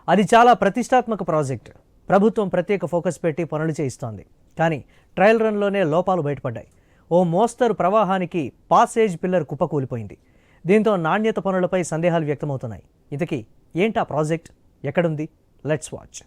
అది చాలా ప్రతిష్టాత్మక ప్రాజెక్ట్. ప్రభుత్వం ప్రత్యేక ఫోకస్ పెట్టి పనులు చేయిస్తోంది. కానీ ట్రయల్ రన్లోనే లోపాలు బయటపడ్డాయి. ఓ మోస్తరు ప్రవాహానికి పాసేజ్ పిల్లర్ కుప్పకూలిపోయింది. దీంతో నాణ్యత పనులపై సందేహాలు వ్యక్తమవుతున్నాయి. ఇంతకీ ఏంటా ప్రాజెక్ట్, ఎక్కడుంది? Let's watch.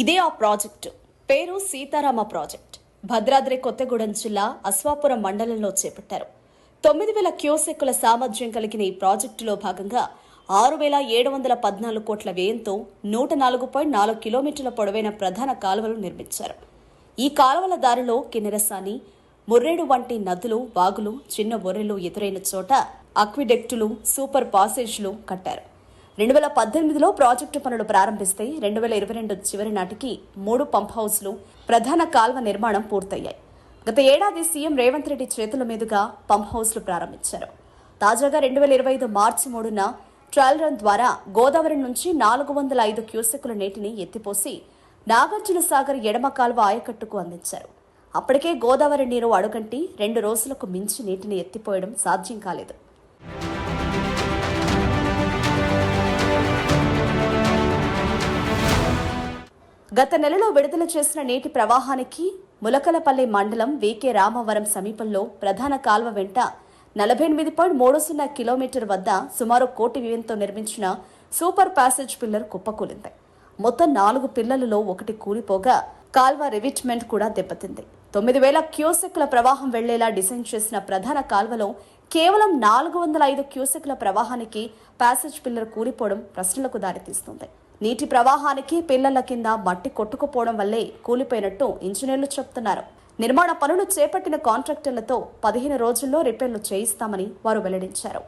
ఇదే ఆ ప్రాజెక్టు. పేరు సీతారామ ప్రాజెక్ట్. భద్రాద్రి కొత్తగూడెం జిల్లా అశ్వాపురం మండలంలో చేపట్టారు. 9,000 క్యూసెక్కుల సామర్థ్యం కలిగిన ఈ ప్రాజెక్టులో భాగంగా 6,714 కోట్ల వ్యయంతో 104.4 కిలోమీటర్ల పొడవైన ప్రధాన కాలువలు నిర్మించారు. ఈ కాలువల దారిలో కిన్నెరసాని, ముర్రేడు వంటి నదులు, వాగులు, చిన్న బొర్రెలు ఎదురైన చోట అక్విడెక్టులు, సూపర్ పాసేజ్లు కట్టారు. 2018లో ప్రాజెక్టు పనులు ప్రారంభిస్తే 2022 చివరి నాటికి 3 పంప్ హౌస్లు, ప్రధాన కాల్వ నిర్మాణం పూర్తయ్యాయి. గత ఏడాది సీఎం రేవంత్ రెడ్డి చేతుల మీదుగా పంప్ హౌస్లు ప్రారంభించారు. తాజాగా 2025 మార్చి 3న ట్రయల్ రన్ ద్వారా గోదావరి నుంచి 405 క్యూసెక్కుల నీటిని ఎత్తిపోసి నాగార్జున సాగర్ ఎడమ కాల్వ ఆయకట్టుకు అందించారు. అప్పటికే గోదావరి నీరు అడుగంటి 2 రోజులకు మించి నీటిని ఎత్తిపోయడం సాధ్యం కాలేదు. గత నెలలో విడుదల చేసిన నీటి ప్రవాహానికి ములకలపల్లి మండలం వీకే రామవరం సమీపంలో ప్రధాన కాల్వ వెంట 48.30 కిలోమీటర్ వద్ద సుమారు 1 కోటి వ్యయంతో నిర్మించిన సూపర్ ప్యాసేజ్ పిల్లర్ కుప్పకూలింది. మొత్తం 4 పిల్లర్లలో 1 కూలిపోగా కాల్వ రివిట్మెంట్ కూడా దెబ్బతింది. 9,000 క్యూసెక్ల ప్రవాహం వెళ్లేలా డిజైన్ చేసిన ప్రధాన కాల్వలో కేవలం 405 క్యూసెక్ల ప్రవాహానికి ప్యాసేజ్ పిల్లర్ కూలిపోవడం ప్రశ్నలకు దారితీస్తుంది. నీటి ప్రవాహానికి పిల్లల కింద మట్టి కొట్టుకుపోవడం వల్లే కూలిపోయినట్టు ఇంజనీర్లు చెబుతున్నారు. నిర్మాణ పనులు చేపట్టిన కాంట్రాక్టర్లతో 15 రోజుల్లో రిపేర్లు చేయిస్తామని వారు వెల్లడించారు.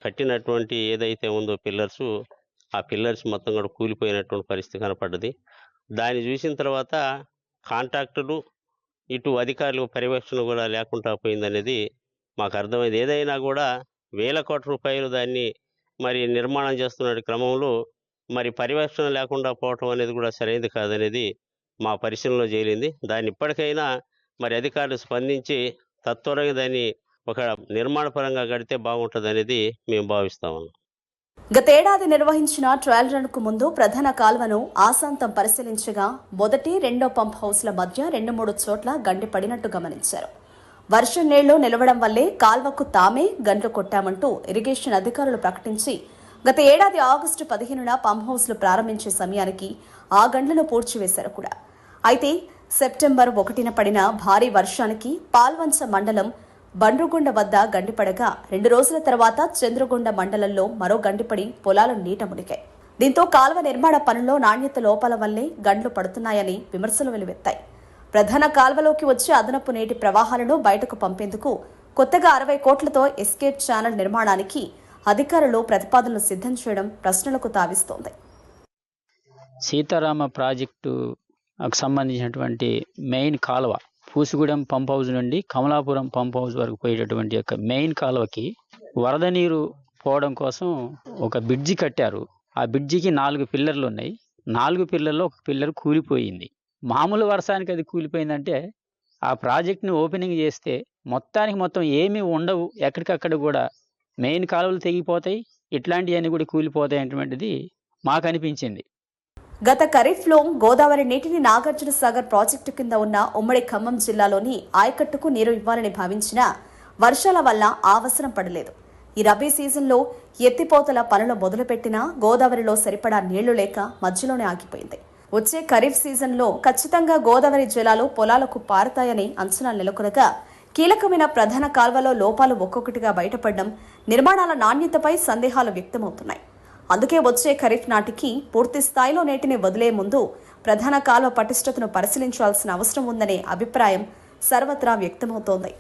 కట్టినటువంటి ఏదైతే ఉందో ఆ పిల్లర్స్ మొత్తం కూడా కూలిపోయినటువంటి పరిస్థితి కనపడ్డది. దాన్ని చూసిన తర్వాత కాంట్రాక్టర్లు ఇటు అధికారులు పర్యవేక్షణ కూడా లేకుండా పోయిందనేది మాకు అర్థమైంది. ఏదైనా కూడా వేల కోట్ల రూపాయలు దాన్ని మరి నిర్మాణం చేస్తున్న క్రమంలో మరి పర్యవేక్షణ లేకుండా పోవటం అనేది కూడా సరైనది కాదనేది మా పరిశీలనలో చేరింది. దాన్ని ఇప్పటికైనా మరి అధికారులు స్పందించి తత్వరంగా దాన్ని ఒక నిర్మాణ పరంగా గడితే బాగుంటుంది అనేది మేము భావిస్తాము. గతేడాది నిర్వహించిన ట్రయల్ రన్ కు ముందు ప్రధాన కాల్వను ఆశాంతం పరిశీలించగా మొదటి, రెండో పంప్ హౌస్ల మధ్య 2-3 చోట్ల గండి పడినట్టు గమనించారు. వర్షం నీళ్లు నిలవడం వల్లే కాల్వకు తామే గండ్లు కొట్టామంటూ ఇరిగేషన్ అధికారులు ప్రకటించి గత ఏడాది ఆగస్టు 15న పంప్ హౌస్లు ప్రారంభించే సమయానికి ఆ గండ్లను పూడ్చివేశారు కూడా. అయితే సెప్టెంబర్ 1న పడిన భారీ వర్షానికి పాల్వంచ మండలం బండ్రుగొండ వద్ద గండిపడగా 2 రోజుల తర్వాత చంద్రగొండ మండలంలో మరో గండిపడి పొలాలు నీట మునిగాయి. దీంతో కాల్వ నిర్మాణ పనుల్లో నాణ్యత లోపాల వల్లే గండ్లు పడుతున్నాయని విమర్శలు వెలువెత్తాయి. ప్రధాన కాల్వలోకి వచ్చే అదనపు నీటి ప్రవాహాలను బయటకు పంపేందుకు కొత్తగా 60 కోట్లతో ఎస్కేప్ ఛానల్ నిర్మాణానికి అధికారులు ప్రతిపాదనలు సిద్ధం చేయడం ప్రశ్నలకు తావిస్తోంది. సీతారామ ప్రాజెక్టుకు సంబంధించినటువంటి మెయిన్ కాలువ పూసిగూడెం పంప్ హౌస్ నుండి కమలాపురం పంప్ హౌస్ వరకు పోయేటటువంటి యొక్క మెయిన్ కాలువకి వరద నీరు పోవడం కోసం ఒక బ్రిడ్జి కట్టారు. ఆ బ్రిడ్జికి 4 పిల్లర్లు ఉన్నాయి. 4 పిల్లర్లో ఒక పిల్లర్ కూలిపోయింది. మామూలు వర్షానికి అది కూలిపోయిందంటే ఆ ప్రాజెక్ట్ని ఓపెనింగ్ చేస్తే మొత్తం ఏమీ ఉండవు. ఎక్కడికక్కడ కూడా మెయిన్ కాలువలు తెగిపోతాయి, ఇట్లాంటివన్నీ కూడా కూలిపోతాయి అనేటువంటిది మాకు అనిపించింది. గత ఖరీఫ్లో గోదావరి నీటిని నాగార్జున సాగర్ ప్రాజెక్టు కింద ఉన్న ఉమ్మడి ఖమ్మం జిల్లాలోని ఆయకట్టుకు నీరు ఇవ్వాలని భావించిన వర్షాల వల్ల ఆ అవసరం పడలేదు. ఈ రబీ సీజన్లో ఎత్తిపోతల పనులు మొదలుపెట్టినా గోదావరిలో సరిపడా నీళ్లు లేక మధ్యలోనే ఆగిపోయింది. వచ్చే ఖరీఫ్ సీజన్లో ఖచ్చితంగా గోదావరి జలాలు పొలాలకు పారుతాయని అంచనాలు నెలకొనగా కీలకమైన ప్రధాన కాల్వలో లోపాలు ఒక్కొక్కటిగా బయటపడడం నిర్మాణాల నాణ్యతపై సందేహాలు వ్యక్తమవుతున్నాయి. అందుకే వచ్చే ఖరీఫ్ నాటికి పూర్తి స్థాయిలో నీటిని వదిలే ముందు ప్రధాన కాల్వ పటిష్టతను పరిశీలించాల్సిన అవసరం ఉందనే అభిప్రాయం సర్వత్రా వ్యక్తమవుతోంది.